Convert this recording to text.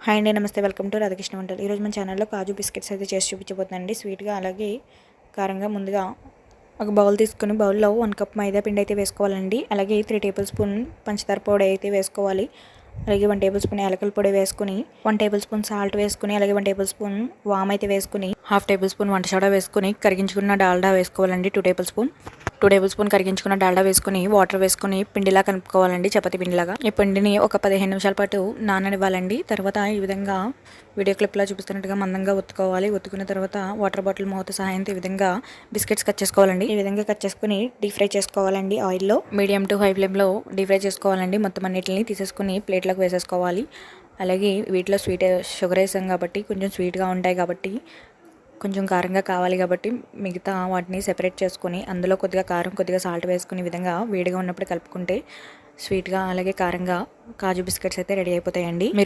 Hi అండి, నమస్తే. Welcome to Radhakrishna వంటలు. ఈరోజు మన ఛానల్లో కాజు బిస్కెట్స్ అయితే చేసి చూపించబోతుందండి. స్వీట్గా అలాగే కారంగా. ముందుగా ఒక బౌల్ తీసుకుని బౌల్లో 1 కప్ మైదా పిండి అయితే వేసుకోవాలండి. అలాగే 3 టేబుల్ స్పూన్ పంచదార పొడి అయితే వేసుకోవాలి. అలాగే 1 టేబుల్ స్పూన్ యాలకుల పొడి వేసుకుని, 1 టేబుల్ స్పూన్ సాల్ట్ వేసుకుని, అలాగే 1 టేబుల్ స్పూన్ వామ్ అయితే వేసుకుని, 1/2 టేబుల్ స్పూన్ వంట సోడా వేసుకుని, కరిగించుకున్న డాల్డా వేసుకోవాలండి. 2 టేబుల్ స్పూన్ కరిగించుకున్న డాల్డా వేసుకుని, వాటర్ వేసుకుని పిండిలా కలుపుకోవాలండి, చపాతీ పిండిలాగా. ఈ పిండిని ఒక 15 నిమిషాల పాటు నాననివ్వాలండి. తర్వాత ఈ విధంగా వీడియో క్లిప్లా చూపిస్తున్నట్టుగా మందంగా ఒత్తుకోవాలి. ఒత్తుకున్న తర్వాత వాటర్ బాటిల్ మూత సహాయంతో ఈ విధంగా బిస్కెట్స్ కట్ చేసుకోవాలండి. ఈ విధంగా కట్ చేసుకుని డీప్ ఫ్రై చేసుకోవాలండి. ఆయిల్లో మీడియం టు హై ఫ్లేమ్లో డీప్ ఫ్రై చేసుకోవాలండి. మొత్తం అన్నిటిని తీసేసుకుని ప్లేట్లోకి వేసేసుకోవాలి. అలాగే వీటిలో షుగర్ వేసాం కాబట్టి కొంచెం స్వీట్గా ఉంటాయి కాబట్టి, కొంచెం కారంగా కావాలి కాబట్టి మిగతా వాటిని సెపరేట్ చేసుకొని అందులో కొద్దిగా కారం, కొద్దిగా సాల్ట్ వేసుకుని ఈ విధంగా వేడిగా ఉన్నప్పుడు కలుపుకుంటే స్వీట్గా అలాగే కారంగా కాజు బిస్కెట్స్ అయితే రెడీ అయిపోతాయండి.